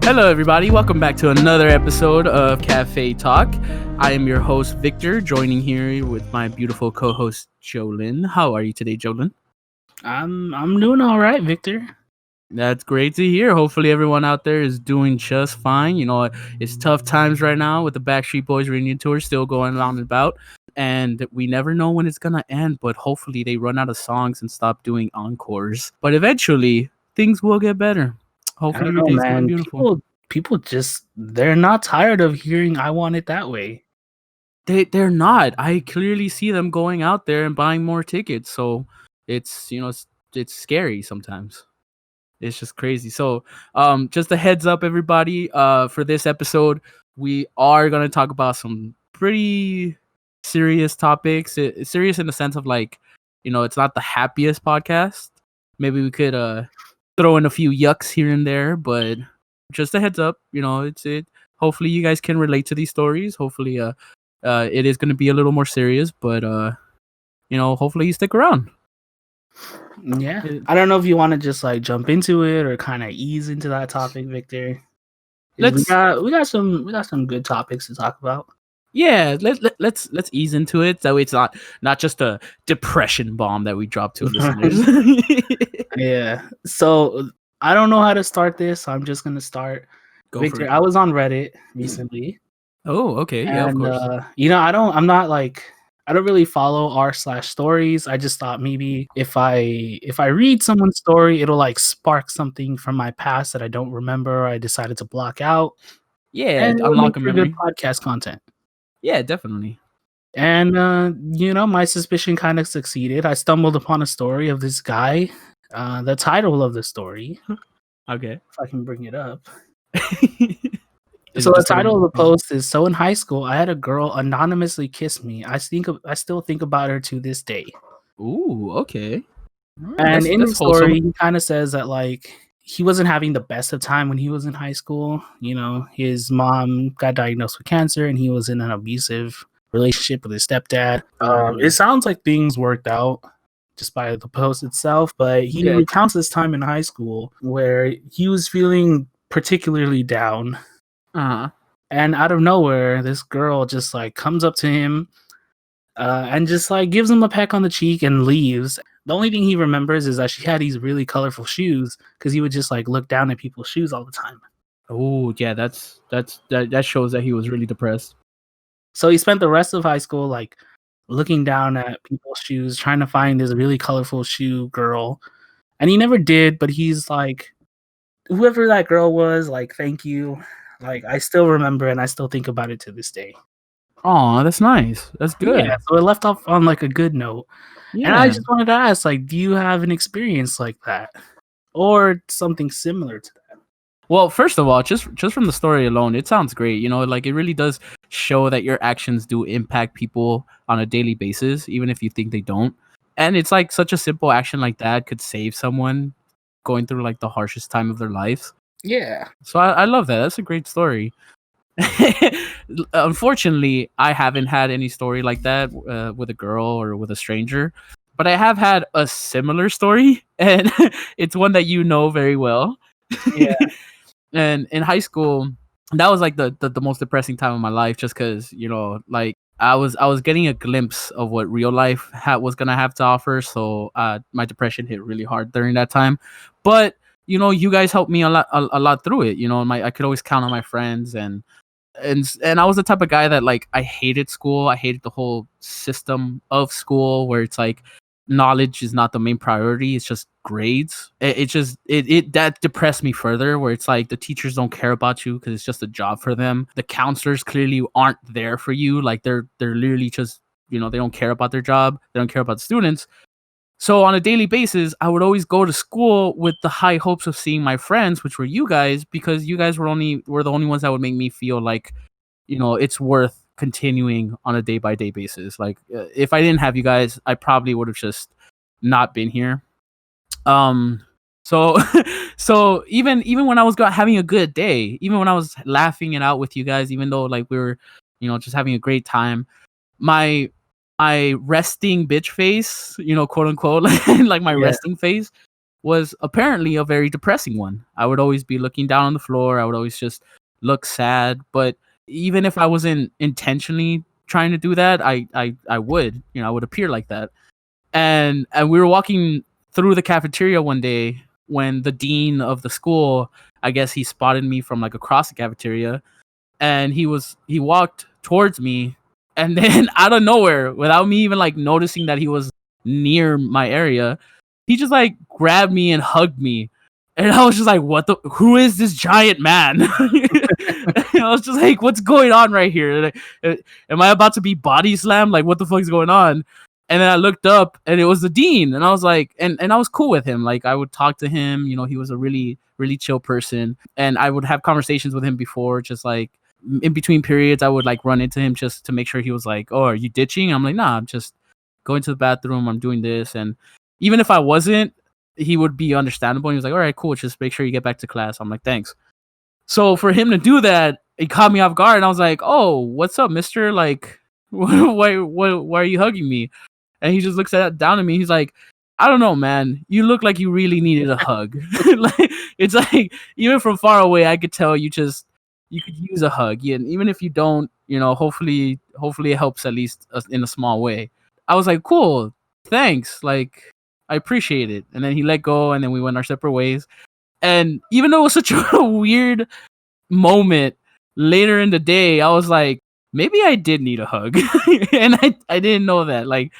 Hello, everybody. Welcome back to another episode of Cafetalk. I am your host, Victor, joining here with my beautiful co-host, Jolyn. How are you today, Jolyn? I'm doing all right, Victor. That's great to hear. Hopefully, everyone out there is doing just fine. You know, it's tough times right now with the Backstreet Boys reunion tour still going on and about, and we never know when it's gonna end. But hopefully, they run out of songs and stop doing encores. But eventually, things will get better. I Hopefully, don't know, everything's gonna be man. beautiful. People just they're not tired of hearing "I Want It That Way." They're not. I clearly see them going out there and buying more tickets. So it's scary sometimes. It's just crazy. So just a heads up, everybody. For this episode, we are gonna talk about some pretty serious topics. It's serious in the sense of like, it's not the happiest podcast. Maybe we could throw in a few yucks here and there, but just a heads up. It's. Hopefully, you guys can relate to these stories. Hopefully, it is going to be a little more serious, but hopefully you stick around. Yeah, I don't know if you want to just like jump into it or kind of ease into that topic, Victor. We got some good topics to talk about. Yeah, let's ease into it. That way, it's not just a depression bomb that we drop to listeners. Yeah. So I don't know how to start this, so I'm just gonna start. Go Victor, for it. I was on Reddit recently. Oh, okay. Yeah, of course. I don't really follow r/stories. I just thought maybe if I read someone's story, it'll like spark something from my past that I don't remember. I decided to block out. Yeah, And it would unlock make a for good memory. podcast content. Yeah, definitely. And my suspicion kind of succeeded. I stumbled upon a story of this guy. The title of the story, Okay. if I can bring it up. Is So it the just title of the post is "So in high school, I had a girl anonymously kiss me. I still think about her to this day." Ooh, okay. And in That's the story, wholesome. he kind of says that like he wasn't having the best of time when he was in high school. You know, his mom got diagnosed with cancer, and he was in an abusive relationship with his stepdad. It sounds like things worked out just by the post itself, but he recounts this time in high school where he was feeling particularly down. And out of nowhere, this girl just like comes up to him and just like gives him a peck on the cheek and leaves. The only thing he remembers is that she had these really colorful shoes because he would just like look down at people's shoes all the time. Oh, yeah, that shows that he was really depressed. So he spent the rest of high school like looking down at people's shoes, trying to find this really colorful shoe girl. And he never did, but he's like, whoever that girl was, like, thank you. Like, I still remember and I still think about it to this day. Oh, that's nice. That's good. Yeah, so it left off on like a good note. Yeah. And I just wanted to ask, like, do you have an experience like that? Or something similar to that? Well, first of all, just from the story alone, it sounds great. Like it really does show that your actions do impact people on a daily basis, even if you think they don't. And it's like such a simple action like that could save someone going through like the harshest time of their lives. Yeah. So I love that. That's a great story. Unfortunately, I haven't had any story like that with a girl or with a stranger, but I have had a similar story, and it's one that you know very well. Yeah. And in high school, that was like the most depressing time of my life, just because like I was getting a glimpse of what real life was gonna have to offer. So my depression hit really hard during that time, but you guys helped me a lot through it. I could always count on my friends, and I was the type of guy that like I hated school. I hated the whole system of school where it's like knowledge is not the main priority. It's just grades. It that depressed me further, where it's like the teachers don't care about you because it's just a job for them. The counselors clearly aren't there for you. Like they're literally just they don't care about their job. They don't care about the students. So on a daily basis, I would always go to school with the high hopes of seeing my friends, which were you guys, because you guys were the only ones that would make me feel like, it's worth continuing on a day by day basis. Like if I didn't have you guys, I probably would have just not been here. So so even when I was having a good day, even when I was laughing it out with you guys, even though like we were, just having a great time, my resting bitch face, quote unquote, like my resting face was apparently a very depressing one. I would always be looking down on the floor. I would always just look sad. But even if I wasn't intentionally trying to do that, I would, I would appear like that. And we were walking through the cafeteria one day when the dean of the school, I guess he spotted me from like across the cafeteria, and he walked towards me, and then out of nowhere, without me even like noticing that he was near my area, he just like grabbed me and hugged me. And I was just like, who is this giant man? I was just like, what's going on right here? Like, am I about to be body slammed? Like, what the fuck is going on? And then I looked up, and it was the dean, and I was like, and I was cool with him. Like, I would talk to him, he was a really, really chill person, and I would have conversations with him before, just like in between periods. I would like run into him just to make sure he was like, oh, are you ditching? I'm like, nah, I'm just going to the bathroom. I'm doing this. And even if I wasn't, he would be understandable. He was like, all right, cool. Just make sure you get back to class. I'm like, thanks. So for him to do that, it caught me off guard. And I was like, oh, what's up, mister? Like, why are you hugging me? And he just looks down at me. He's like, I don't know, man. You look like you really needed a hug. Like, it's like, even from far away, I could tell you could use a hug. And even if you don't, hopefully it helps at least in a small way. I was like, cool, thanks. Like, I appreciate it. And then he let go, and then we went our separate ways. And even though it was such a weird moment, later in the day, I was like, maybe I did need a hug. And I didn't know that. Like,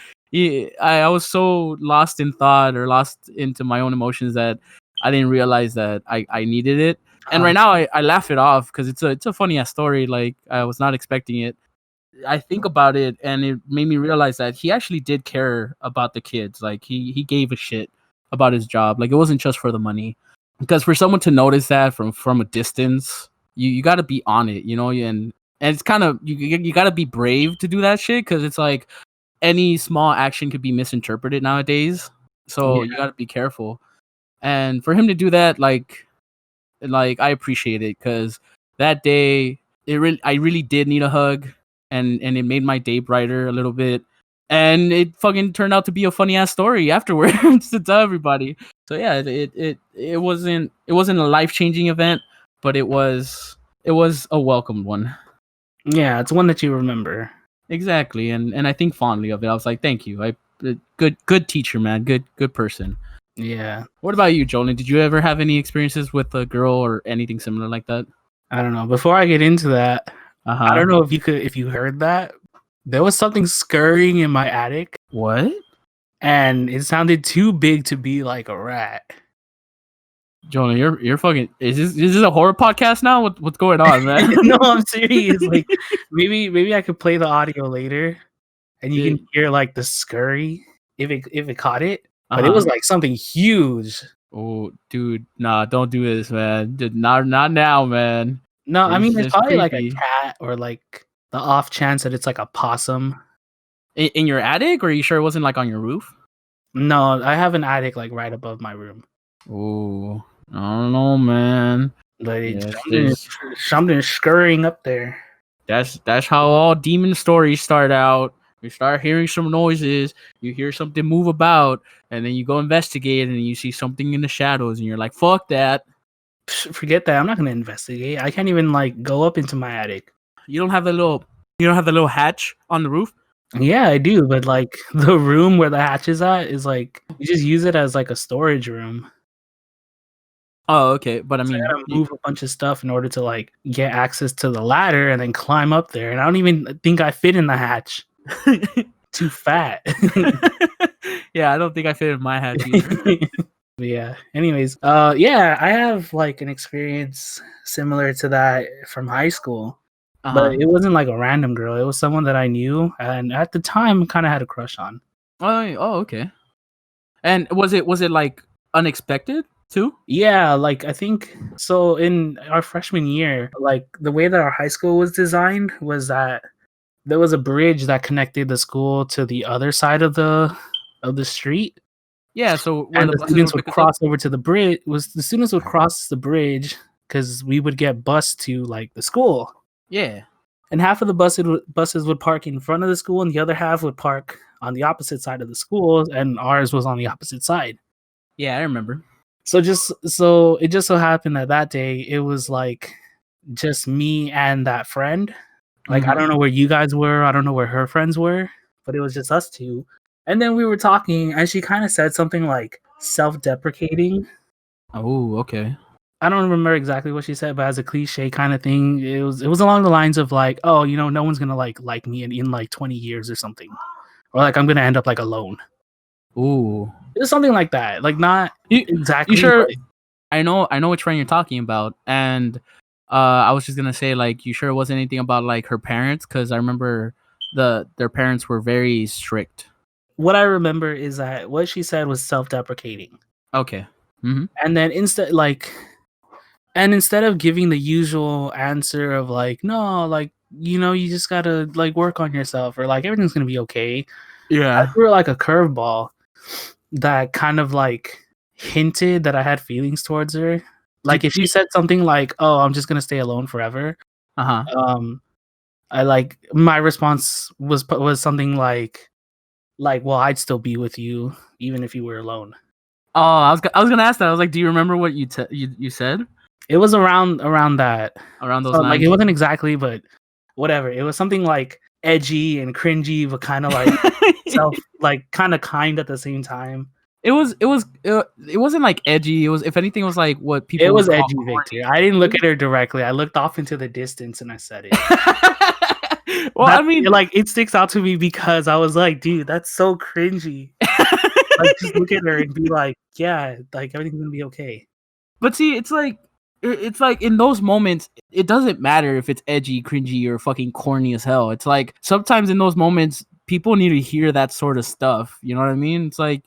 I was so lost in thought or lost into my own emotions that I didn't realize that I needed it. And right now I laugh it off because it's a funny ass story. Like, I was not expecting it. I think about it, and it made me realize that he actually did care about the kids. Like, he gave a shit about his job. Like, it wasn't just for the money. Because for someone to notice that from a distance, you got to be on it, and it's kind of you got to be brave to do that shit, because it's like any small action could be misinterpreted nowadays. So you got to be careful. And for him to do that, like I appreciate it, because that day I really did need a hug, and it made my day brighter a little bit. And it fucking turned out to be a funny ass story afterwards to tell everybody. So yeah, it wasn't a life-changing event, but it was a welcomed one. Yeah, it's one that you remember. Exactly, and I think fondly of it. I was like, thank you. Good teacher, man. Good person. Yeah. What about you, Jolene? Did you ever have any experiences with a girl or anything similar like that? I don't know. Before I get into that, I don't know if you heard that. There was something scurrying in my attic. What? And it sounded too big to be like a rat. Jonah, you're fucking. Is this a horror podcast now? What's going on, man? No, I'm serious. Like, maybe I could play the audio later, and you can hear like the scurry if it caught it. But it was like something huge. Oh, dude, nah, don't do this, man. Not now, man. No, I mean, it's probably creepy. Like a cat, or like the off chance that it's like a possum. In your attic, or are you sure it wasn't like on your roof? No, I have an attic like right above my room. Oh, I don't know, man. But something scurrying up there. That's how all demon stories start out. You start hearing some noises, you hear something move about, and then you go investigate, and you see something in the shadows, and you're like, fuck that. Forget that. I'm not gonna investigate. I can't even like go up into my attic. You don't have the little hatch on the roof? Yeah, I do, but like the room where the hatch is at is like, you just use it as like a storage room. Oh, okay. But I mean, I gotta move a bunch of stuff in order to like get access to the ladder and then climb up there. And I don't even think I fit in the hatch. Too fat. Yeah, I don't think I fit in my hatch either. Yeah. Anyways, yeah, I have like an experience similar to that from high school. But it wasn't like a random girl. It was someone that I knew, and at the time kind of had a crush on. Oh, okay. And was it like unexpected too? Yeah, like I think so. In our freshman year, like the way that our high school was designed was that there was a bridge that connected the school to the other side of the street. Yeah, so and the students would cross over to the bridge. The students would cross the bridge because we would get bused to like the school. Yeah. And half of the buses would park in front of the school, and the other half would park on the opposite side of the school, and ours was on the opposite side. Yeah, I remember. So it just so happened that day it was like just me and that friend. Like I don't know where you guys were, I don't know where her friends were, but it was just us two. And then we were talking, and she kind of said something like self-deprecating. Oh, okay. I don't remember exactly what she said, but as a cliche kind of thing, it was along the lines of like, oh, you know, no one's gonna like me in like 20 years or something, or like I'm gonna end up like alone. Ooh, It was something like that, like not you exactly. sure? But I know which friend you're talking about, and I was just gonna say, like, you sure it wasn't anything about like her parents? Because I remember their parents were very strict. what I remember is that what she said was self-deprecating. Okay. And then instead of giving the usual answer of like, no, like, you know, you just gotta like work on yourself, or like everything's gonna be okay, I Yeah. threw her like a curveball that kind of like hinted that I had feelings towards her. Like if she said something like, oh, I'm just gonna stay alone forever, I like my response was something like, well, I'd still be with you even if you were alone. Oh, I was gonna ask that. I was like, do you remember what you said? It was around that. Around those So, lines. like it wasn't exactly, but whatever. It was something like edgy and cringy, but kind of like like kind of kind at the same time. It wasn't like edgy. It was, if anything, it was like what people. It was would call edgy, Victor. I didn't look at her directly. I looked off into the distance and I said it. Well, I mean, like it sticks out to me because I was like, dude, that's so cringy. Like just look at her and be like, yeah, like everything's gonna be okay. But see, it's like in those moments, it doesn't matter if it's edgy, cringy, or fucking corny as hell. It's like sometimes in those moments, people need to hear that sort of stuff. You know what I mean? It's like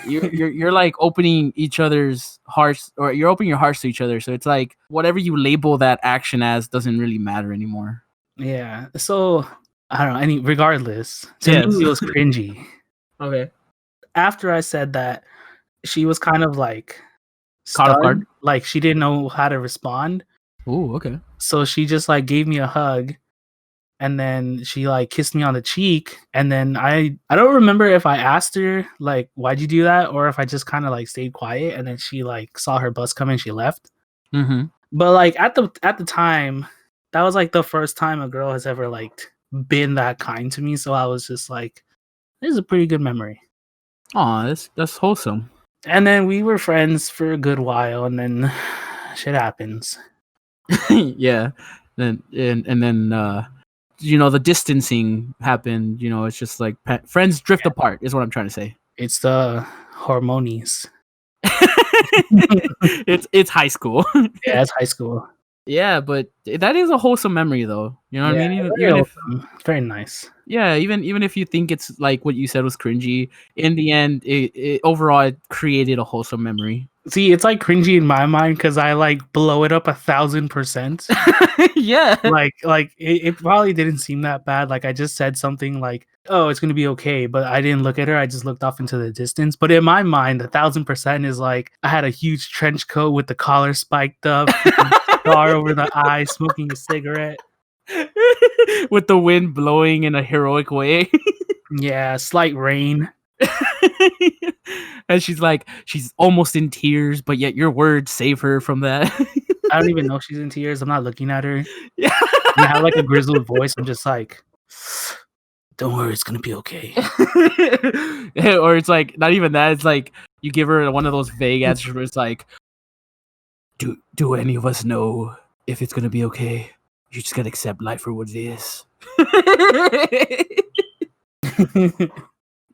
you're like opening each other's hearts, or you're opening your hearts to each other. So it's like whatever you label that action as doesn't really matter anymore. Yeah. So I don't know. Regardless, to me it was cringy. Okay. After I said that, she was kind of like Caught off guard. stunned, like she didn't know how to respond. Oh, okay. So she just like gave me a hug, and then she like kissed me on the cheek, and then I don't remember if I asked her like why'd you do that, or if I just kind of like stayed quiet, and then she like saw her bus come and she left. But like at the time, that was like the first time a girl has ever like been that kind to me, so I was just like, this is a pretty good memory. Aw, that's wholesome. And then we were friends for a good while, and then shit happens. Yeah. Then you know, the distancing happened. You know, it's just like friends drift apart is what I'm trying to say. It's the hormonies. it's high school. Yeah, it's high school. Yeah, but that is a wholesome memory, though. You know what I mean? Even if, very nice. Yeah, even if you think it's like what you said was cringy, in the end, it overall it created a wholesome memory. See, it's like cringy in my mind because I like blow it up 1,000%. Yeah, like it probably didn't seem that bad. Like I just said something like, "Oh, it's gonna be okay," but I didn't look at her. I just looked off into the distance. But in my mind, 1,000% is like I had a huge trench coat with the collar spiked up, cigar over the eye, smoking a cigarette, with the wind blowing in a heroic way. Yeah, slight rain. And she's almost in tears, but yet your words save her from that. I don't even know if she's in tears. I'm not looking at her. Yeah. And I have like a grizzled voice. I'm just like, don't worry, it's gonna be okay. Or it's like not even that. It's like you give her one of those vague answers where it's like, do any of us know if it's gonna be okay? You just gotta accept life for what it is.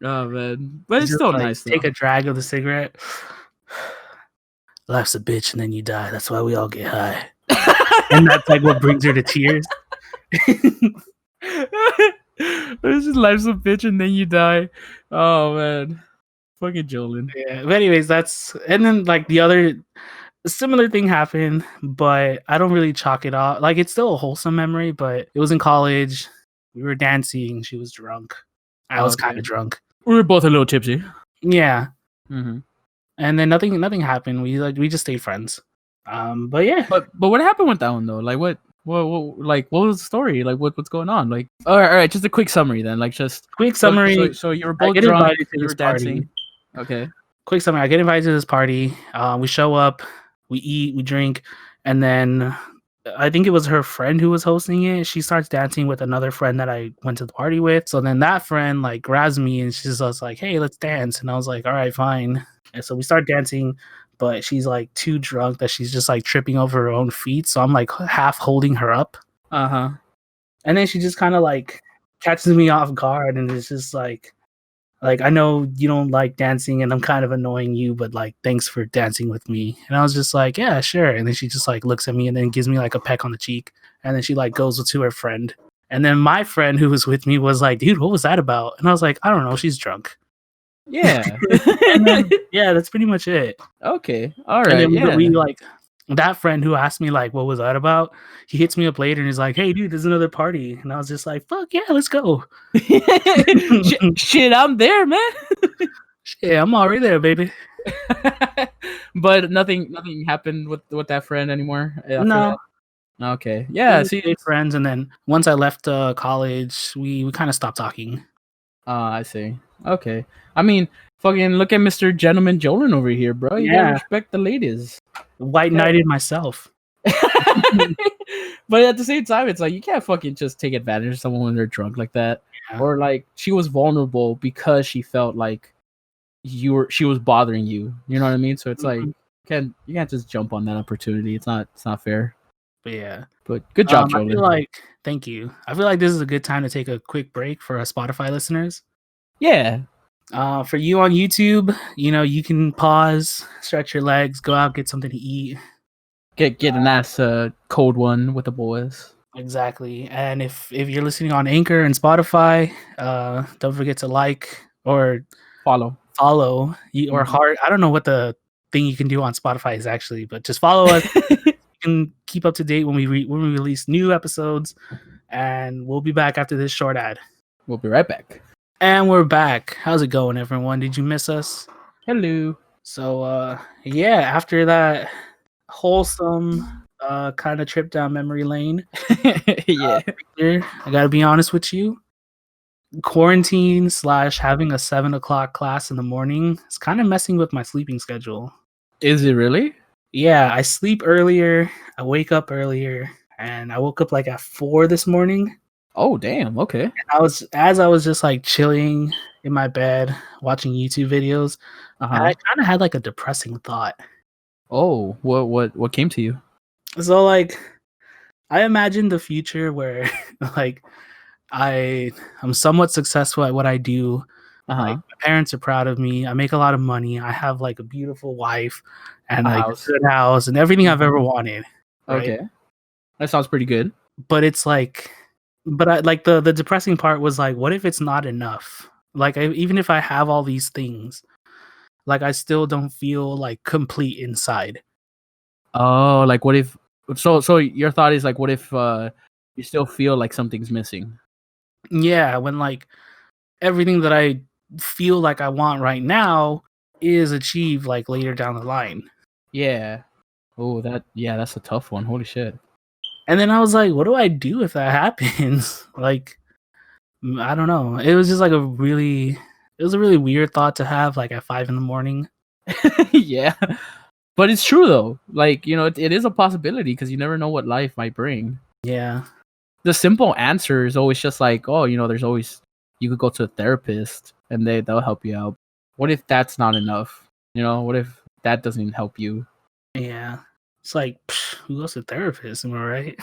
Oh man, but it's still like, nice. Take a drag of the cigarette. Life's a bitch, and then you die. That's why we all get high. And that's like what brings her to tears. It's just life's a bitch, and then you die. Oh man, fucking Jolene. Yeah. But anyways, and then like the other similar thing happened, but I don't really chalk it off. Like it's still a wholesome memory, but it was in college. We were dancing. She was drunk. I was kind of drunk. We were both a little tipsy. Yeah. Mm-hmm. And then nothing happened. We just stayed friends. But yeah. But what happened with that one though? Like what was the story? Like what's going on? Like all right, just a quick summary then. Like just quick summary. So you were both drunk. You were dancing. Okay. quick summary. I get invited to this party. We show up, we eat, we drink, and then I think it was her friend who was hosting it. She starts dancing with another friend that I went to the party with. So then that friend like grabs me and she's just like, "Hey, let's dance." And I was like, "All right, fine." And so we start dancing, but she's like too drunk that she's just like tripping over her own feet. So I'm like half holding her up. Uh-huh. And then she just kind of like catches me off guard and it's just like, I know you don't like dancing and I'm kind of annoying you, but like thanks for dancing with me. And I was just like, yeah, sure. And then she just like looks at me and then gives me like a peck on the cheek. And then she like goes to her friend. And then my friend who was with me was like, dude, what was that about? And I was like, I don't know, she's drunk. Yeah. And then, yeah, that's pretty much it. Okay. All And right. then Yeah. we like that friend who asked me like what was that about, he hits me up later and he's like, hey dude, there's another party. And I was just like, fuck yeah, let's go. Shit, I'm there, man. Yeah, I'm already there, baby. But nothing happened with that friend anymore after No. that? Okay. Yeah, We see, stayed friends, and then once I left college, we kind of stopped talking. I see. Okay. I mean, fucking look at Mr. Gentleman Jolin over here, bro. You gotta Yeah, respect the ladies. white knighted myself. But at the same time, it's like you can't fucking just take advantage of someone when they're drunk like that. Yeah. Or like she was vulnerable because she felt like she was bothering you. You know what I mean? So it's like you can't just jump on that opportunity. It's not fair. But yeah. But good job, I feel Jolin. like thank you. I feel like this is a good time to take a quick break for our Spotify listeners. Yeah. For you on YouTube, you can pause, stretch your legs, go out, get something to eat. Get a nice cold one with the boys. Exactly. And if you're listening on Anchor and Spotify, don't forget to like or Follow or heart. I don't know what the thing you can do on Spotify is actually, but just follow us. You can keep up to date when we release new episodes, and we'll be back after this short ad. We'll be right back. And we're back. How's it going, everyone? Did you miss us? Hello. So yeah, after that wholesome kind of trip down memory lane, Yeah. Victor, I gotta be honest with you. Quarantine / having a 7 o'clock class in the morning is kind of messing with my sleeping schedule. Is it really? Yeah, I sleep earlier, I wake up earlier, and I woke up like at 4 this morning. Oh damn, okay. And I was just like chilling in my bed watching YouTube videos, and I kind of had like a depressing thought. Oh, what came to you? So like I imagined the future where like I'm somewhat successful at what I do. Like my parents are proud of me. I make a lot of money. I have like a beautiful wife and like a good house and everything I've ever wanted. Right? Okay. That sounds pretty good. But it's like, I like the depressing part was like, what if it's not enough? Like even if I have all these things, like I still don't feel like complete inside. Oh, like what if? So your thought is like, what if you still feel like something's missing? Yeah, when like everything that I feel like I want right now is achieved like later down the line. Yeah. Oh, that's a tough one. Holy shit. And then I was like, what do I do if that happens? Like, I don't know. It was just like a really weird thought to have like at 5 a.m. Yeah. But it's true though. Like, it is a possibility because you never know what life might bring. Yeah. The simple answer is always just like, oh, there's always, you could go to a therapist and they'll help you out. What if that's not enough? What if that doesn't help you? Yeah. It's like, who goes to therapist? Am I right?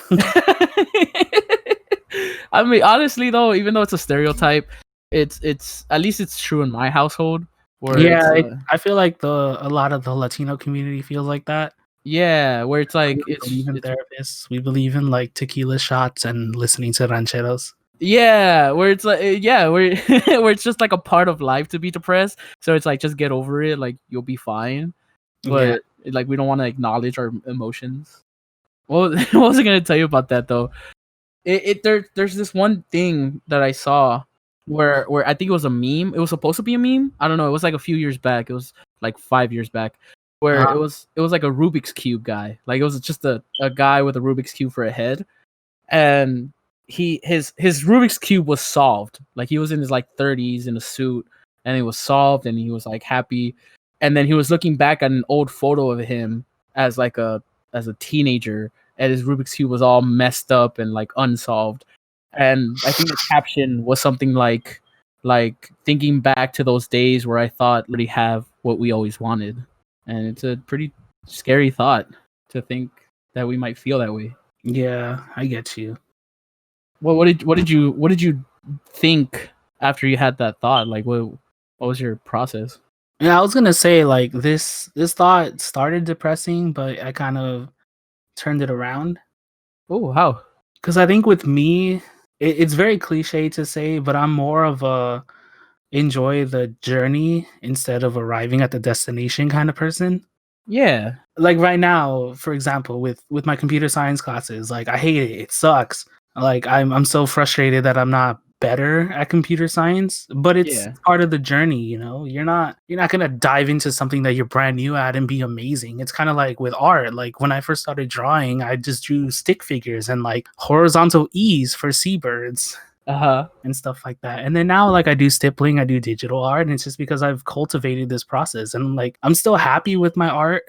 I mean, honestly though, even though it's a stereotype, it's at least it's true in my household. I feel like a lot of the Latino community feels like that. Yeah, where it's like we believe in therapists. We believe in like tequila shots and listening to rancheros. Yeah, where it's like where where it's just like a part of life to be depressed. So it's like just get over it, like you'll be fine. But like we don't want to acknowledge our emotions. Well, what was I gonna tell you about that though? There's this one thing that I saw where I think it was a meme. It was supposed to be a meme. I don't know. It was like a few years back. It was like 5 years back, where it was like a Rubik's Cube guy. Like it was just a guy with a Rubik's Cube for a head, and his Rubik's Cube was solved. Like he was in his like 30s in a suit, and it was solved, and he was like happy. and then he was looking back at an old photo of him as like a teenager, and his Rubik's Cube was all messed up and like unsolved. And I think the caption was something like thinking back to those days where I thought we have what we always wanted. And it's a pretty scary thought to think that we might feel that way. Yeah, I get you. Well, what did you think after you had that thought? Like, what was your process? Yeah, I was gonna say like this thought started depressing, but I kind of turned it around. Oh, how? Because I think with me, it's very cliche to say, but I'm more of a enjoy the journey instead of arriving at the destination kind of person. Yeah. Like right now, for example, with my computer science classes, like I hate it. It sucks. Like I'm so frustrated that I'm not better at computer science, but it's Yeah. part of the journey, you know. You're not going to dive into something that you're brand new at and be amazing. It's kind of like with art. Like when I first started drawing, I just drew stick figures and like horizontal E's for seabirds Uh-huh. and stuff like that. And then now like I do stippling, I do digital art, and it's just because I've cultivated this process. And like I'm still happy with my art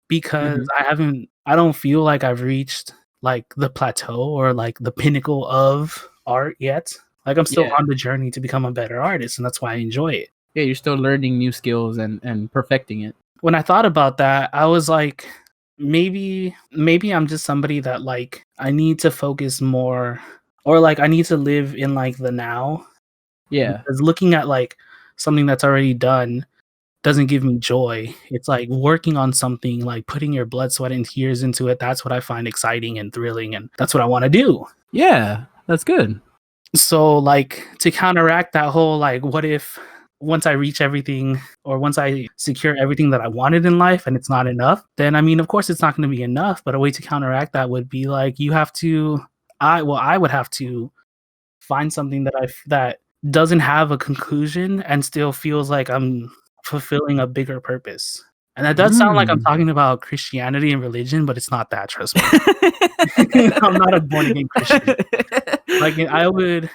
because I don't feel like I've reached like the plateau or like the pinnacle of art yet. Like I'm still Yeah. on the journey to become a better artist, and that's why I enjoy it. Yeah, you're still learning new skills and perfecting it. When I thought about that, I was like, maybe I'm just somebody that like I need to focus more, or like I need to live in like the now. Yeah. Because looking at like something that's already done doesn't give me joy. It's like working on something, like putting your blood, sweat, and tears into it. That's what I find exciting and thrilling, and that's what I want to do. Yeah, that's good. So like to counteract that whole like what if once I reach everything or once I secure everything that I wanted in life and it's not enough, then I mean of course it's not going to be enough, but a way to counteract that would be like you have to I would have to find something that doesn't have a conclusion and still feels like I'm fulfilling a bigger purpose. And that does sound like I'm talking about Christianity and religion, but it's not that, trust me. I'm not a born again Christian. Like I would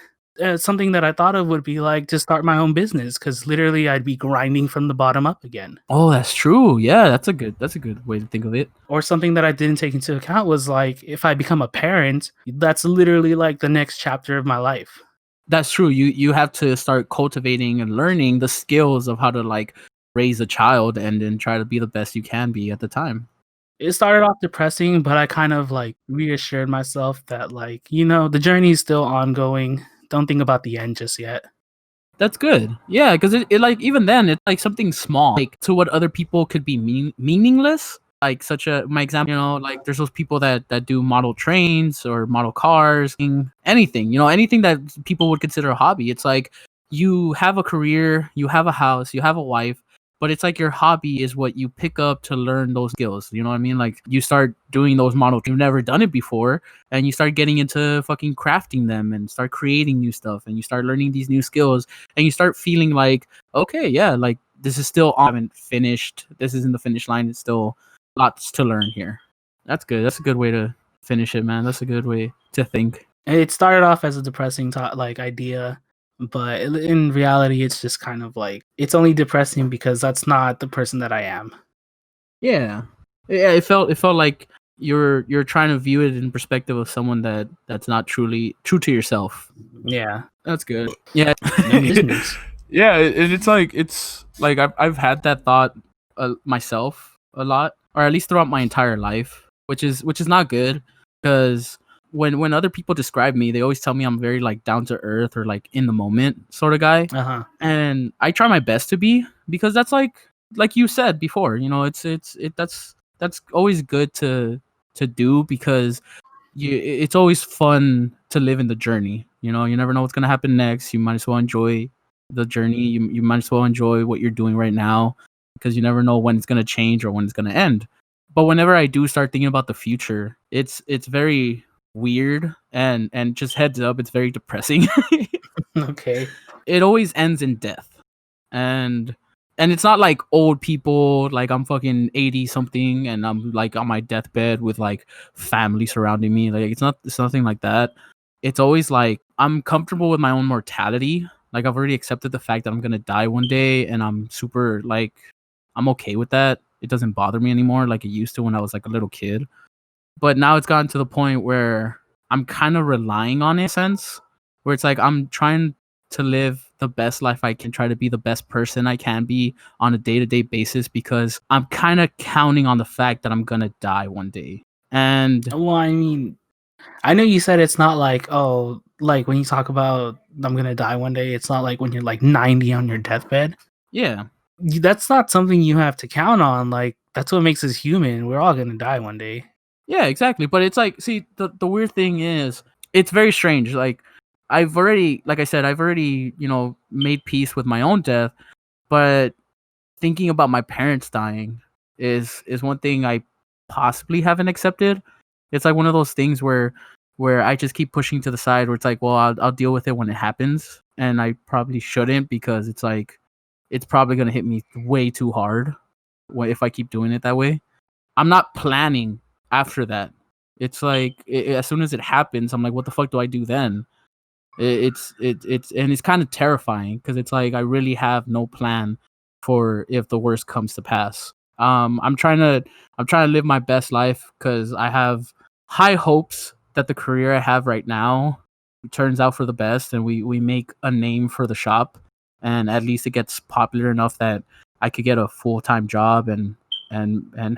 something that I thought of would be like to start my own business because literally I'd be grinding from the bottom up again. Oh, that's true. Yeah, that's a good way to think of it. Or something that I didn't take into account was like if I become a parent, that's literally like the next chapter of my life. That's true. You have to start cultivating and learning the skills of how to like raise a child and then try to be the best you can be at the time. It started off depressing, but I kind of like reassured myself that like, you know, the journey is still ongoing. Don't think about the end just yet. That's good. Yeah, because it like even then it's like something small, like to what other people could be meaningless. Like such a my example, you know, like there's those people that do model trains or model cars, anything, you know, anything that people would consider a hobby. It's like you have a career, you have a house, you have a wife, but it's like your hobby is what you pick up to learn those skills. You know what I mean? Like you start doing those models, you've never done it before, and you start getting into fucking crafting them and start creating new stuff, and you start learning these new skills, and you start feeling like, okay, yeah, like this is still I haven't finished. This isn't the finish line. It's still lots to learn here. That's good. That's a good way to finish it, man. That's a good way to think. It started off as a depressing like idea, but in reality it's just kind of like it's only depressing because that's not the person that I am. Yeah. Yeah, it felt like you're trying to view it in perspective of someone that's not truly true to yourself. Yeah. That's good. Yeah. No business. Yeah, it's like I've had that thought myself a lot, or at least throughout my entire life, which is not good because when other people describe me, they always tell me I'm very like down to earth or like in the moment sort of guy. Uh-huh. And I try my best to be, because that's like you said before, you know, that's always good to do, because it's always fun to live in the journey. You know, you never know what's gonna happen next. You might as well enjoy the journey. You might as well enjoy what you're doing right now, because you never know when it's gonna change or when it's gonna end. But whenever I do start thinking about the future, it's very weird, and just heads up, it's very depressing. Okay. It always ends in death, and it's not like old people, like I'm fucking 80 something and I'm like on my deathbed with like family surrounding me. Like it's nothing like that. It's always like I'm comfortable with my own mortality. Like I've already accepted the fact that I'm gonna die one day, and I'm super like I'm okay with that. It doesn't bother me anymore like it used to when I was like a little kid. But now it's gotten to the point where I'm kind of relying on it in a sense, where it's like I'm trying to live the best life I can, try to be the best person I can be on a day-to-day basis, because I'm kind of counting on the fact that I'm gonna die one day. And Well, I mean, I know you said it's not like, oh, like when you talk about I'm gonna die one day, it's not like when you're like 90 on your deathbed. yeah, That's not something you have to count on. Like that's what makes us human. We're all gonna die one day. yeah, exactly. But it's like, see, the weird thing is, it's very strange. Like I've already, like I said, I've already, made peace with my own death, but thinking about my parents dying is one thing I possibly haven't accepted. It's like one of those things where I just keep pushing to the side, where it's like, well, I'll deal with it when it happens, and I probably shouldn't, because it's like it's probably gonna hit me way too hard if I keep doing it that way. I'm not planning after that. It's like as soon as it happens, I'm like, what the fuck do I do then? It's and it's kind of terrifying, because it's like I really have no plan for if the worst comes to pass. I'm trying to live my best life, because I have high hopes that the career I have right now turns out for the best, and we make a name for the shop, and at least it gets popular enough that I could get a full-time job and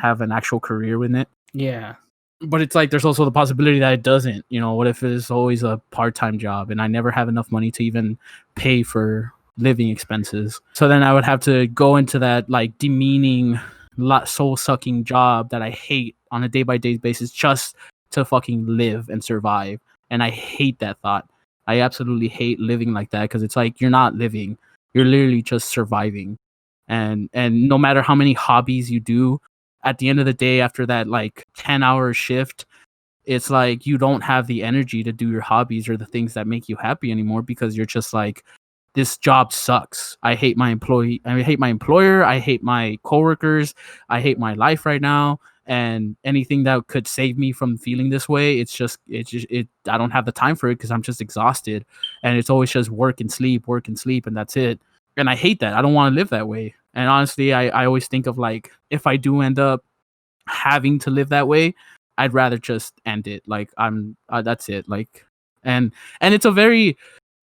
have an actual career with it. Yeah. But it's like there's also the possibility that it doesn't. What if it's always a part-time job and I never have enough money to even pay for living expenses? So then I would have to go into that like demeaning, soul-sucking job that I hate on a day-by-day basis, just to fucking live and survive. And I hate that thought. I absolutely hate living like that, because it's like you're not living. You're literally just surviving. And no matter how many hobbies you do, at the end of the day, after that like 10-hour shift, it's like you don't have the energy to do your hobbies or the things that make you happy anymore, because you're just like, this job sucks. I hate my employer, I hate my coworkers, I hate my life right now, and anything that could save me from feeling this way, it's just I don't have the time for it, because I'm just exhausted, and it's always just work and sleep, and that's it. And I hate that. I don't want to live that way. And honestly, I always think of like, if I do end up having to live that way, I'd rather just end it. Like that's it. Like, and it's a very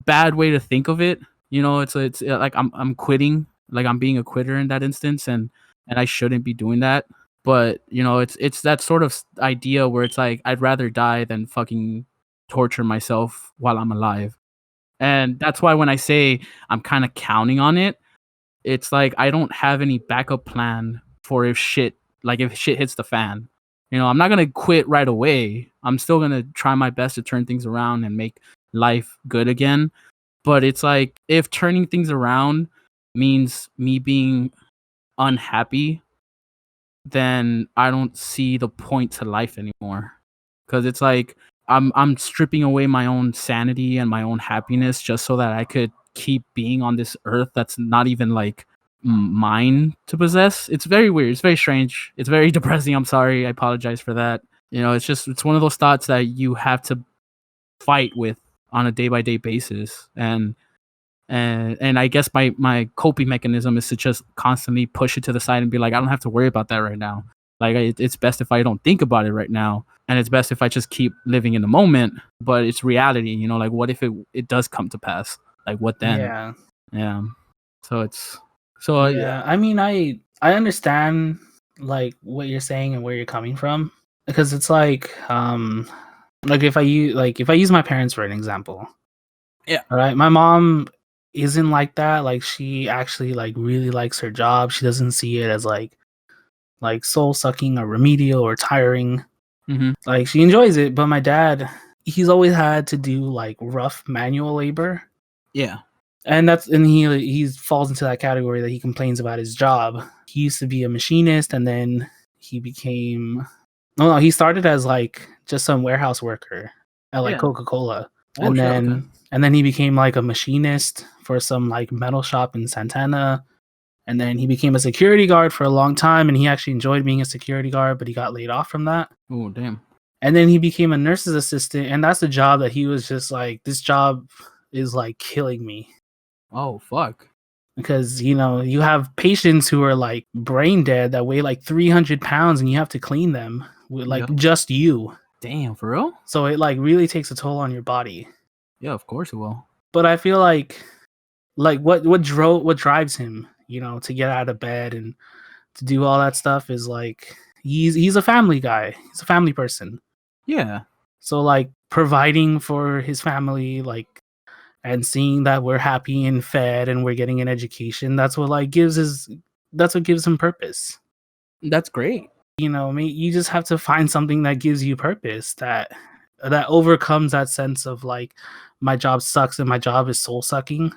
bad way to think of it. It's like I'm quitting. Like I'm being a quitter in that instance, and I shouldn't be doing that. But it's that sort of idea where it's like I'd rather die than fucking torture myself while I'm alive. And that's why when I say I'm kind of counting on it, it's like I don't have any backup plan for if shit hits the fan. I'm not gonna quit right away. I'm still gonna try my best to turn things around and make life good again. But it's like, if turning things around means me being unhappy, then I don't see the point to life anymore. Because it's like I'm stripping away my own sanity and my own happiness just so that I could keep being on this earth that's not even like mine to possess. It's very weird. It's very strange. It's very depressing. I'm sorry. I apologize for that. It's one of those thoughts that you have to fight with on a day by day basis. And I guess my coping mechanism is to just constantly push it to the side and be like, I don't have to worry about that right now. Like it's best if I don't think about it right now, and it's best if I just keep living in the moment. But it's reality, like what if it does come to pass? Like what then? Yeah. Yeah. So Yeah. I mean, I understand like what you're saying and where you're coming from, because it's like if I use my parents for an example. Yeah. All right. My mom isn't like that. Like she actually like really likes her job. She doesn't see it as like soul sucking or remedial or tiring. Mm-hmm. Like she enjoys it. But my dad, he's always had to do like rough manual labor. Yeah. And he falls into that category that he complains about his job. He used to be a machinist, and then he became no, he started as like just some warehouse worker at like Yeah. Coca-Cola. Oh, And shit, then okay. and then he became like a machinist for some like metal shop in Santana. And then he became a security guard for a long time, and he actually enjoyed being a security guard, but he got laid off from that. Oh, damn. And then he became a nurse's assistant, and that's a job that he was just like, this job is like killing me. Oh, fuck. because you have patients who are like brain dead that weigh like 300 pounds and you have to clean them with like just you. Damn, for real? So it like really takes a toll on your body. Yeah, of course it will. But I feel like what drives him, to get out of bed and to do all that stuff is like he's a family guy. He's a family person. Yeah. So like providing for his family, like, and seeing that we're happy and fed and we're getting an education, that's what gives him purpose. That's great. You just have to find something that gives you purpose, that overcomes that sense of like, my job sucks and my job is soul sucking.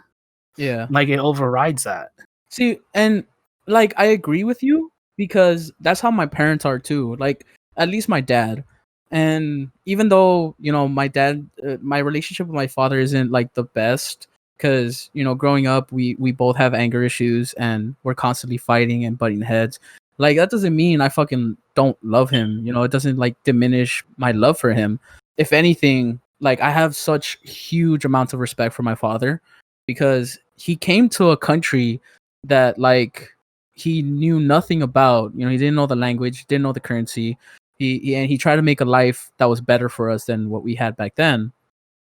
Yeah. Like, it overrides that. See, and like I agree with you because that's how my parents are too. Like at least my dad. And even though, my dad my relationship with my father isn't like the best cuz growing up we both have anger issues and we're constantly fighting and butting heads. Like that doesn't mean I fucking don't love him. It doesn't like diminish my love for him. If anything, like I have such huge amounts of respect for my father because he came to a country that like he knew nothing about. He didn't know the language, didn't know the currency. And he tried to make a life that was better for us than what we had back then.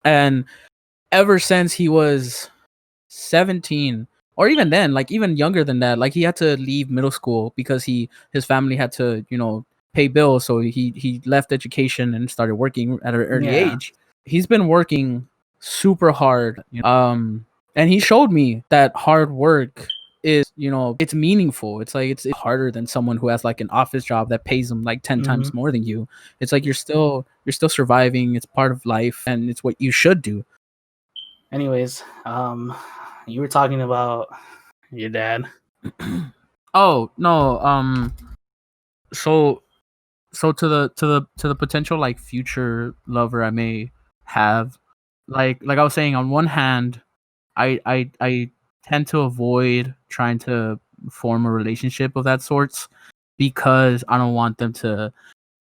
And ever since he was 17, or even then, like even younger than that, like he had to leave middle school because his family had to pay bills, so he left education and started working at an early age. He's been working super hard, and he showed me that hard work is it's meaningful. It's like it's harder than someone who has like an office job that pays them like 10 times more than you. It's like you're still surviving. It's part of life and it's what you should do. Anyways, you were talking about your dad. Oh no, so to the potential like future lover I may have, like I was saying, on one hand, I tend to avoid trying to form a relationship of that sorts because I don't want them to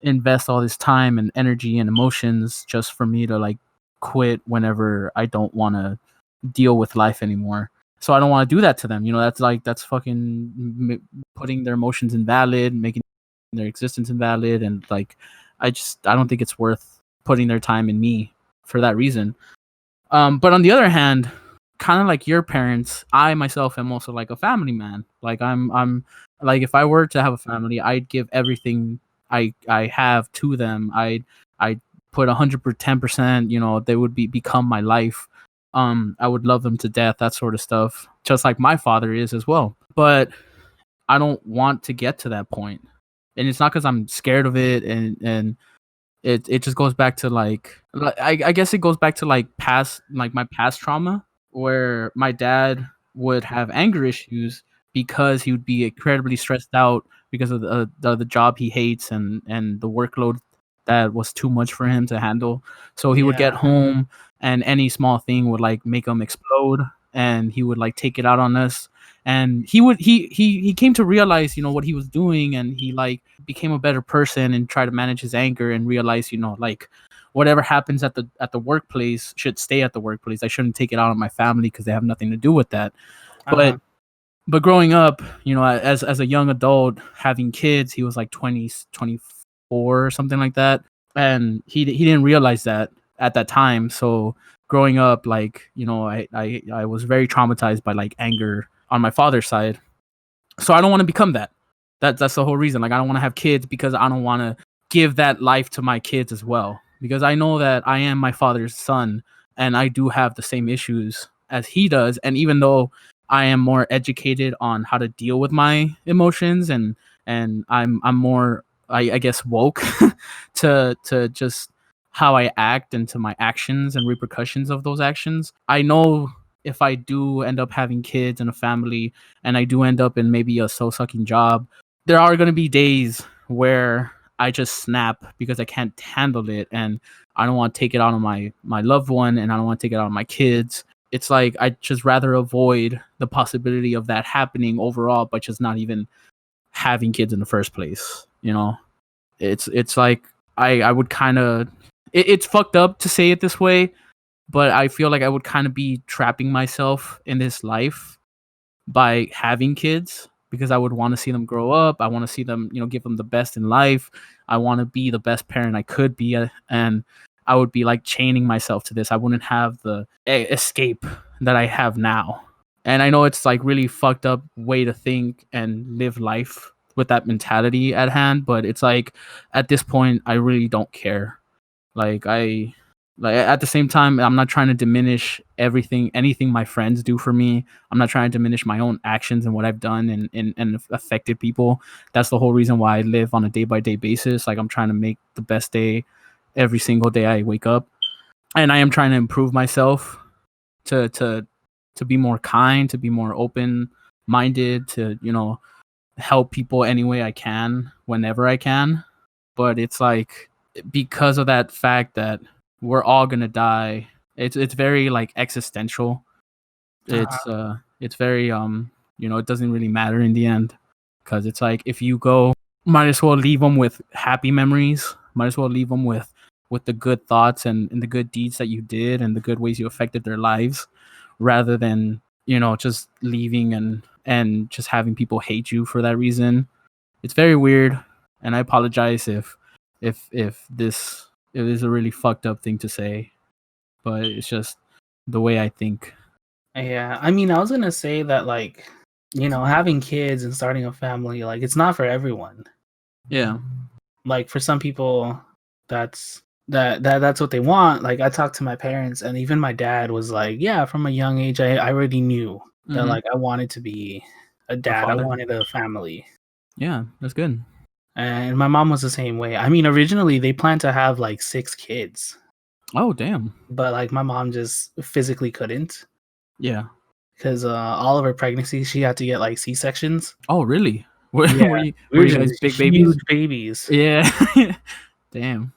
invest all this time and energy and emotions just for me to like quit whenever I don't want to deal with life anymore. So I don't want to do that to them. That's fucking putting their emotions invalid, making their existence invalid, and like I don't think it's worth putting their time in me for that reason. But on the other hand, kind of like your parents, I myself am also like a family man. Like I'm like if I were to have a family, I'd give everything I have to them. I put 110%. They would become my life. I would love them to death, that sort of stuff, just like my father is as well. But I don't want to get to that point, and it's not because I'm scared of it, and it just goes back to like I guess it goes back to like my past trauma where my dad would have anger issues because he would be incredibly stressed out because of the job he hates and the workload that was too much for him to handle. So he would get home and any small thing would like make him explode, and he would like take it out on us. And he came to realize what he was doing, and he like became a better person and try to manage his anger and realize like whatever happens at the workplace should stay at the workplace. I shouldn't take it out on my family because they have nothing to do with that. But growing up, as a young adult having kids, he was like 20, 24 or something like that, and he didn't realize that at that time. So growing up, like I was very traumatized by like anger on my father's side. So I don't want to become that. That's the whole reason. Like I don't want to have kids because I don't want to give that life to my kids as well. Because I know that I am my father's son and I do have the same issues as he does. And even though I am more educated on how to deal with my emotions and I'm more I guess woke to just how I act and to my actions and repercussions of those actions. I know if I do end up having kids and a family and I do end up in maybe a soul sucking job, there are going to be days where I just snap because I can't handle it and I don't want to take it out on my loved one and I don't want to take it out on my kids. It's like I just rather avoid the possibility of that happening overall, but just not even having kids in the first place. It's like I would kind of it's fucked up to say it this way, but I feel like I would kind of be trapping myself in this life by having kids, because I would want to see them grow up. I want to see them, give them the best in life. I want to be the best parent I could be, and I would be like chaining myself to this. I wouldn't have the escape that I have now. And I know it's like really fucked up way to think and live life with that mentality at hand, but it's like at this point I really don't care. Like at the same time, I'm not trying to diminish anything my friends do for me. I'm not trying to diminish my own actions and what I've done and affected people. That's the whole reason why I live on a day by day basis. Like I'm trying to make the best day every single day I wake up. And I am trying to improve myself to be more kind, to be more open minded, to, help people any way I can, whenever I can. But it's like, because of that fact that we're all gonna die, it's very like existential. It's very it doesn't really matter in the end, because it's like, if you go, might as well leave them with happy memories, might as well leave them with the good thoughts and the good deeds that you did and the good ways you affected their lives, rather than just leaving and just having people hate you for that reason. It's very weird, and I apologize if this it is a really fucked up thing to say, but it's just the way I think. Yeah, I mean, I was gonna say that, like, having kids and starting a family, like, it's not for everyone. Yeah. Like, for some people, that's that's what they want. Like, I talked to my parents, and even my dad was like, "Yeah, from a young age, I already knew that, like, I wanted to be a dad. I father. wanted a family." Yeah, that's good. And my mom was the same way. I mean, originally they planned to have like 6 kids, Oh, damn. but like my mom just physically couldn't, Yeah. because all of her pregnancies she had to get like C-sections. Oh, really? Were, Yeah, we were were you guys just big babies? huge babies. Yeah. Damn.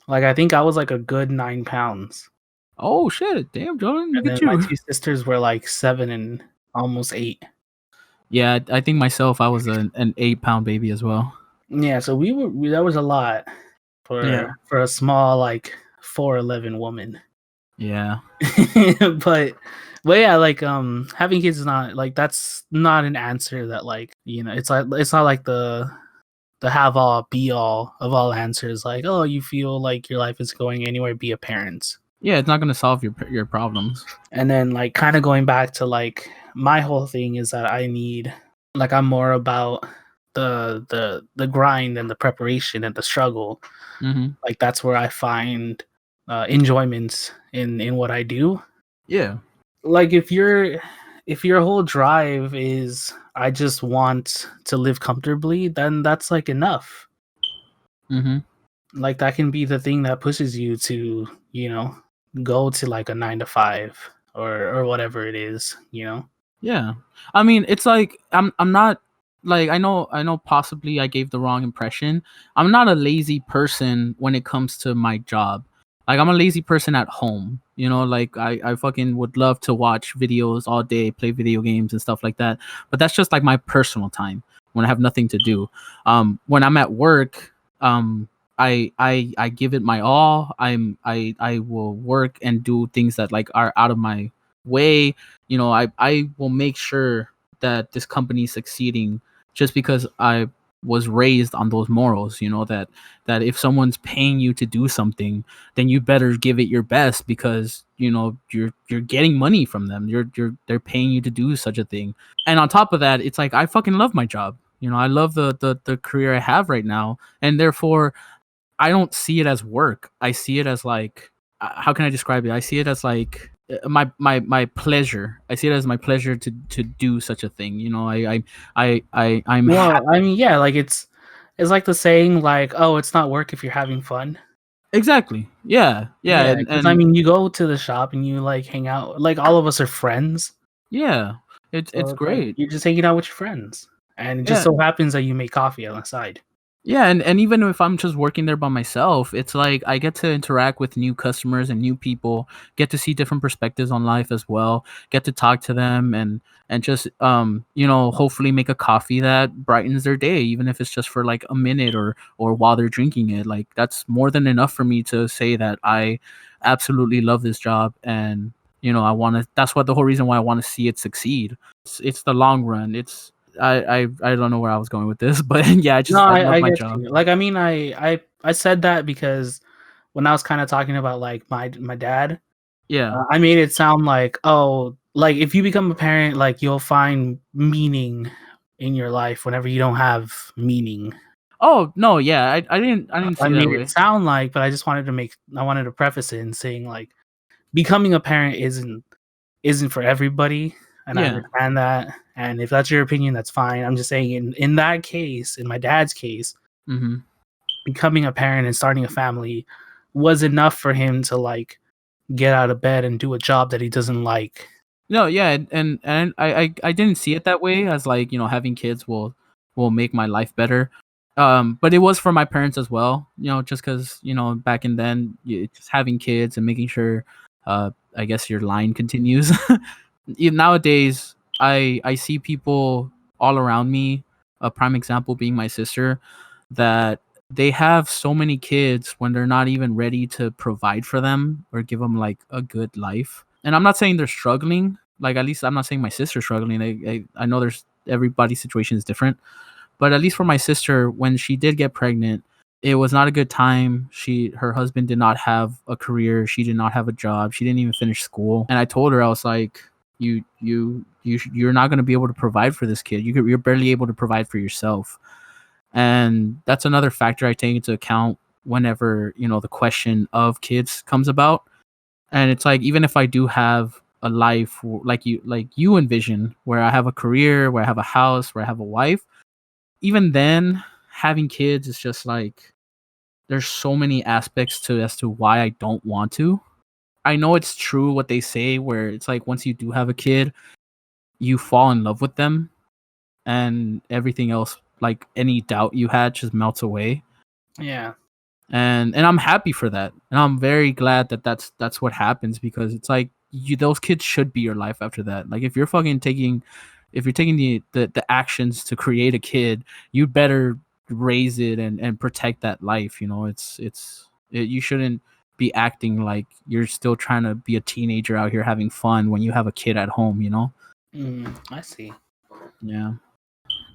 Like, I think I was like a good 9 pounds, Oh shit. Damn, Jordan, and look then at my you. 2 sisters were like 7 and almost 8. Yeah, I think myself, I was an 8-pound baby as well. Yeah, so that was a lot Yeah. for a small, like, 4'11" woman. Yeah. but yeah, like, having kids is not like, that's not an answer that, like, it's not like the have all be all of all answers, like, oh, you feel like your life is going anywhere, be a parent. Yeah, it's not gonna solve your problems. And then, like, kind of going back to, like, my whole thing is that I'm more about the grind and the preparation and the struggle. Mm-hmm. Like, that's where I find enjoyment in what I do. Yeah. Like, if your whole drive is, I just want to live comfortably, then that's like enough. Mm-hmm. Like, that can be the thing that pushes you to, go to like a 9 to 5 or whatever it is. Yeah. I mean, it's like, I'm not, like, I know possibly I gave the wrong impression. I'm not a lazy person when it comes to my job. Like, I'm a lazy person at home. Like, I fucking would love to watch videos all day, play video games and stuff like that. But that's just like my personal time when I have nothing to do. When I'm at work, I give it my all. I will work and do things that like are out of my way. I will make sure that this company is succeeding, just because I was raised on those morals, that if someone's paying you to do something, then you better give it your best, because you're getting money from them. They're paying you to do such a thing. And on top of that, it's like, I fucking love my job. I love the career I have right now, and therefore I don't see it as work. I see it as like, how can I describe it? I see it as like, my pleasure. I see it as my pleasure to do such a thing. I'm Well, I happy. mean, yeah, like, it's like the saying, like, oh, it's not work if you're having fun. Exactly. Yeah. Yeah. Yeah, And because I and mean, you go to the shop and you like hang out. Like, all of us are friends, yeah, it's so it's like great. you're just hanging out with your friends, and it just Yeah. so happens that you make coffee on the side. Yeah, and even if I'm just working there by myself, it's like I get to interact with new customers and new people, get to see different perspectives on life as well, get to talk to them, and just hopefully make a coffee that brightens their day, even if it's just for like a minute or while they're drinking it. Like, that's more than enough for me to say that I absolutely love this job, and that's what the whole reason why I want to see it succeed. It's the long run. I don't know where I was going with this, but yeah, No, I love I my get job. you. Like, I mean, I said that because when I was kind of talking about like my dad, Yeah. I made it sound like, oh, like if you become a parent, like you'll find meaning in your life whenever you don't have meaning. Oh no, yeah, I didn't I see that made it way. sound like, but I wanted to preface it in saying like becoming a parent isn't for everybody, and I Yeah. understand that. And if that's your opinion, that's fine. I'm just saying in that case, in my dad's case, Mm-hmm. becoming a parent and starting a family was enough for him to like get out of bed and do a job that he doesn't like. No, yeah, and I didn't see it that way as like, having kids will make my life better. But it was for my parents as well, just because, back in then, just having kids and making sure, I guess your line continues. Nowadays, I see people all around me, a prime example being my sister, that they have so many kids when they're not even ready to provide for them or give them like a good life. And I'm not saying they're struggling. Like, at least I'm not saying my sister's struggling. I know there's everybody's situation is different, but at least for my sister, when she did get pregnant, it was not a good time. Her husband did not have a career. She did not have a job. She didn't even finish school. And I told her, I was like, you're not going to be able to provide for this kid. You're barely able to provide for yourself. And that's another factor I take into account whenever, the question of kids comes about. And it's like, even if I do have a life like you envision, where I have a career, where I have a house, where I have a wife, even then, having kids is just like, there's so many aspects to as to why I don't want to. I know it's true what they say, where it's like once you do have a kid, you fall in love with them, and everything else, like any doubt you had, just melts away. Yeah. And I'm happy for that, and I'm very glad that that's what happens, because it's like, those kids should be your life after that. Like, if you're taking the actions to create a kid, you better raise it and protect that life. You shouldn't be acting like you're still trying to be a teenager out here having fun when you have a kid at home. I see. Yeah.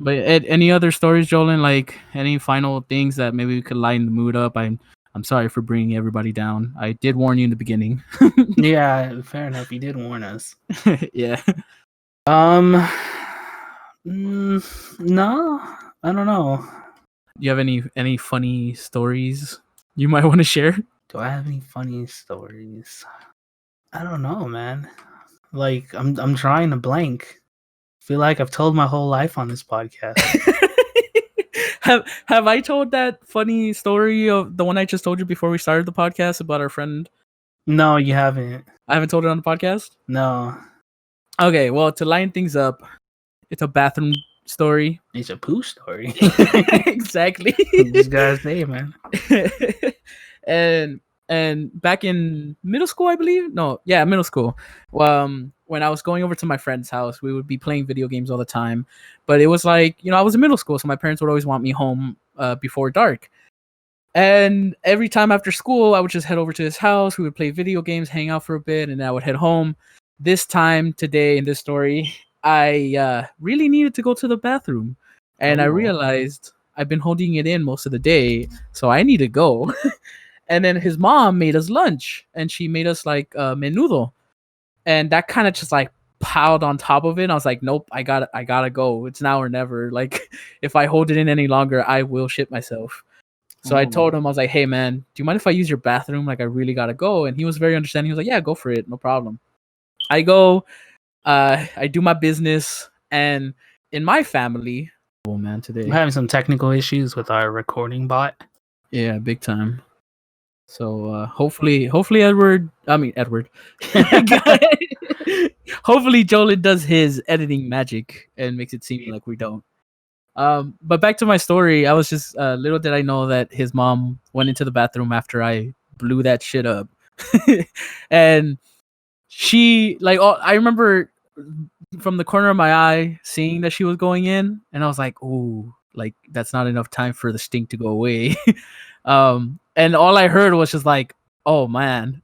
But any other stories, Jolin? Like, any final things that maybe we could lighten the mood up? I'm sorry for bringing everybody down. I did warn you in the beginning. Yeah, fair enough. You did warn us. Yeah. No, I don't know. Do you have any funny stories you might want to share? Do I have any funny stories? I don't know, man. Like I'm trying to blank. Feel like I've told my whole life on this podcast. Have I told that funny story of the one I just told you before we started the podcast about our friend? No, you haven't. I haven't told it on the podcast? No. Okay, well, to line things up, it's a bathroom story. It's a poo story. Exactly. Just gotta say, man. and back in middle school, I believe. No, yeah, middle school. When I was going over to my friend's house, we would be playing video games all the time. But it was like, I was in middle school, so my parents would always want me home before dark. And every time after school, I would just head over to his house. We would play video games, hang out for a bit, and then I would head home. This time today in this story, I really needed to go to the bathroom, and I realized I've been holding it in most of the day, so I need to go. And then his mom made us lunch, and she made us like menudo, and that kind of just like piled on top of it. I was like, nope, I gotta go. It's now or never. Like, if I hold it in any longer, I will shit myself. So I told him, I was like, hey man, do you mind if I use your bathroom? Like, I really gotta go. And he was very understanding. He was like, yeah, go for it, no problem. I go, I do my business, and in my family, oh man, today I'm having some technical issues with our recording bot. Yeah, big time. So hopefully Edward. Hopefully Jolin does his editing magic and makes it seem like we don't. But back to my story, I was just little did I know that his mom went into the bathroom after I blew that shit up. And she I remember from the corner of my eye seeing that she was going in, and I was like, "Ooh, like that's not enough time for the stink to go away." And all I heard was just like, "Oh man."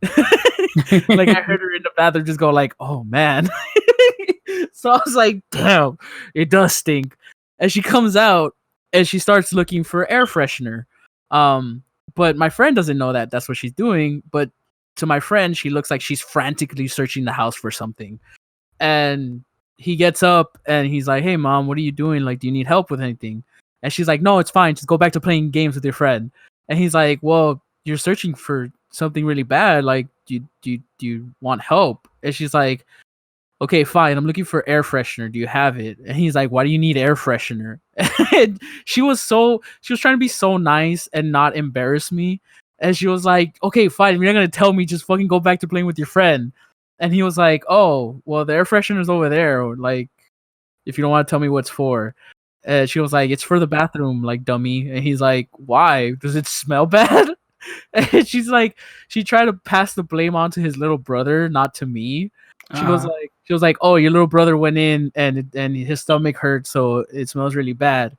Like I heard her in the bathroom just go like, "Oh man." So I was like, "Damn, it does stink." And she comes out and she starts looking for air freshener. But my friend doesn't know that that's what she's doing. But to my friend, she looks like she's frantically searching the house for something. And he gets up and he's like, "Hey mom, what are you doing? Like, do you need help with anything?" And she's like, "No, it's fine. Just go back to playing games with your friend." And he's like, "Well, you're searching for something really bad. Like, do you want help?" And she's like, "Okay, fine. I'm looking for air freshener. Do you have it?" And he's like, "Why do you need air freshener?" And she was trying to be so nice and not embarrass me. And she was like, "Okay, fine. If you're not gonna tell me, just fucking go back to playing with your friend." And he was like, "Oh, well, the air freshener's over there. Or like, if you don't want to tell me what it's for." And she was like, "It's for the bathroom, like dummy." And he's like, "Why? Does it smell bad?" And she tried to pass the blame on to his little brother, not to me. She was like, "Oh, your little brother went in and his stomach hurt, so it smells really bad."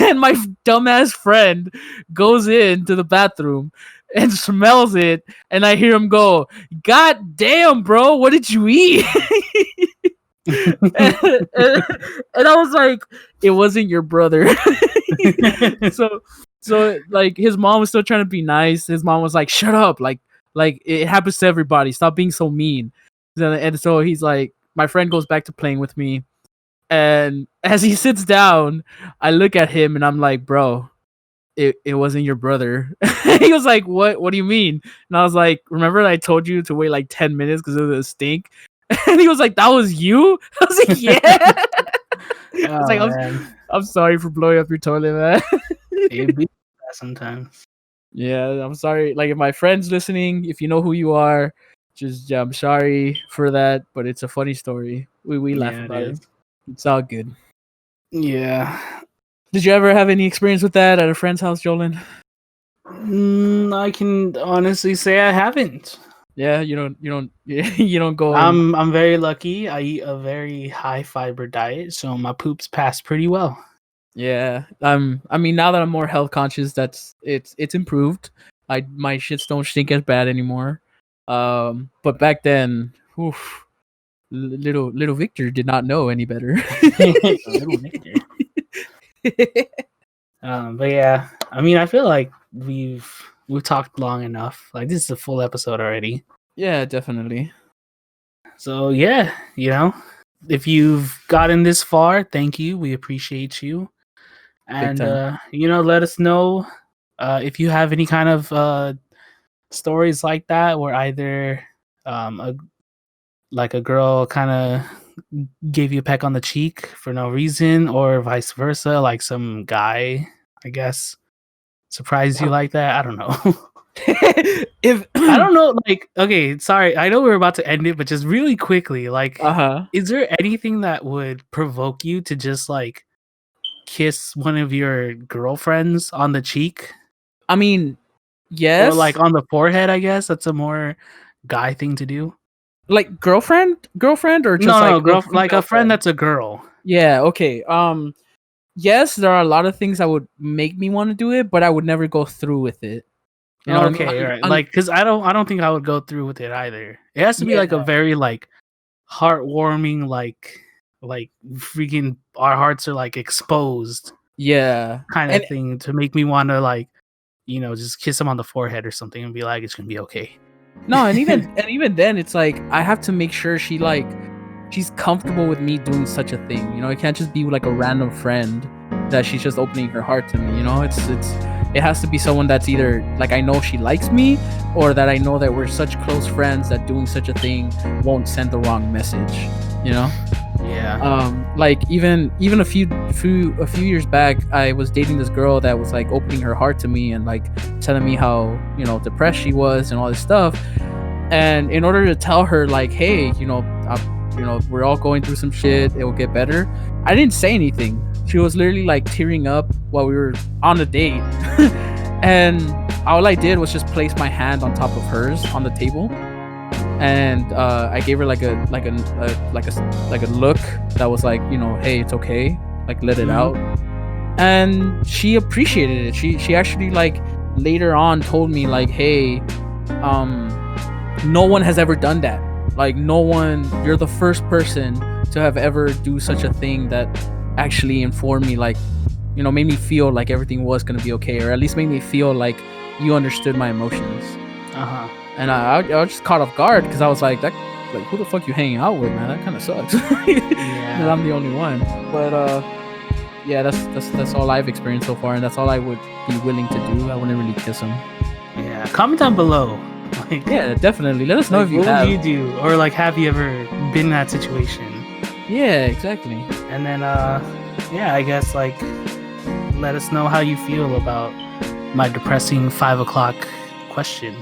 And my dumbass friend goes into the bathroom and smells it, and I hear him go, "God damn, bro, what did you eat?" and, and I was like, "It wasn't your brother." So like his mom was still trying to be nice. His mom was like, "Shut up, like it happens to everybody. Stop being so mean." And so he's like, my friend goes back to playing with me, and as he sits down, I look at him and I'm like, "Bro, it wasn't your brother." He was like, "What do you mean?" And I was like, "Remember I told you to wait like 10 minutes because it was a stink?" And he was like, "That was you?" I was like, "Yeah." I was like, I'm sorry for blowing up your toilet, man." It'd be that sometimes. Yeah, I'm sorry. Like, if my friend's listening, if you know who you are, just I'm sorry for that, but it's a funny story. We laugh about it. It's all good. Yeah. Did you ever have any experience with that at a friend's house, Jolin? I can honestly say I haven't. Yeah, you don't go. I'm very lucky. I eat a very high fiber diet, so my poops pass pretty well. Yeah. I mean, now that I'm more health conscious, it's improved. My shits don't stink as bad anymore. But back then, oof, little Victor did not know any better. Little Victor. But yeah, I mean, I feel like we've talked long enough. Like, this is a full episode already. Yeah, definitely. So yeah, if you've gotten this far, thank you. We appreciate you. And let us know if you have any kind of stories like that, where either a girl kind of gave you a peck on the cheek for no reason, or vice versa, like some guy, I guess, surprised you like that. I don't know. If I don't know, like, okay, sorry, I know we're about to end it, but just really quickly, like, is there anything that would provoke you to just like kiss one of your girlfriends on the cheek? I mean, yes. Or like on the forehead, I guess that's a more guy thing to do. Like girlfriend, or just like a friend that's a girl. Yeah, okay. Yes, there are a lot of things that would make me want to do it, but I would never go through with it. You know okay, right. Like, because I don't think I would go through with it either. It has to be like a very like heartwarming, like freaking our hearts are like exposed. Yeah, kind of thing to make me want to like, just kiss him on the forehead or something and be like, it's gonna be okay. No, and even then, it's like I have to make sure she's comfortable with me doing such a thing. It can't just be like a random friend that she's just opening her heart to me. It has to be someone that's either like I know she likes me, or that I know that we're such close friends that doing such a thing won't send the wrong message. Yeah. Like even a few years back, I was dating this girl that was like opening her heart to me and like telling me how depressed she was and all this stuff. And in order to tell her like, hey, we're all going through some shit, it will get better, I didn't say anything. She was literally like tearing up while we were on a date. And all I did was just place my hand on top of hers on the table, and I gave her like a look that was like, hey, it's okay, like let it out. And she appreciated it. She actually like later on told me like, hey, no one has ever done that. Like, no one, you're the first person to have ever do such a thing that actually informed me, like, you know, made me feel like everything was gonna be okay, or at least made me feel like you understood my emotions. And I was just caught off guard because I was like, that, like, who the fuck you hanging out with, man? That kind of sucks. That I'm the only one. But yeah, that's all I've experienced so far, and that's all I would be willing to do. I wouldn't really kiss him. Yeah, comment down below. Like, yeah, definitely. Let us know if you have. What would you do, or like, have you ever been in that situation? Yeah, exactly. And then, yeah, I guess, like, let us know how you feel about my depressing 5 o'clock question.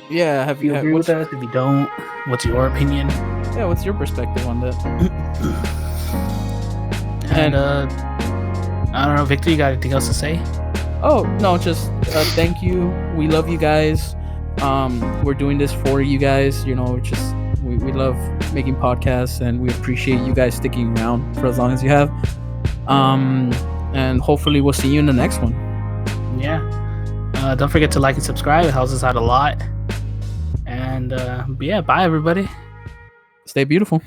Yeah, have you agree with us? If you don't, what's your opinion? Yeah, what's your perspective on that? And I don't know, Victor, you got anything else to say? Oh no, just thank you. We love you guys. We're doing this for you guys. You know, just we love making podcasts, and we appreciate you guys sticking around for as long as you have. And hopefully we'll see you in the next one. Yeah. Don't forget to like and subscribe. It helps us out a lot. And yeah, bye everybody. Stay beautiful.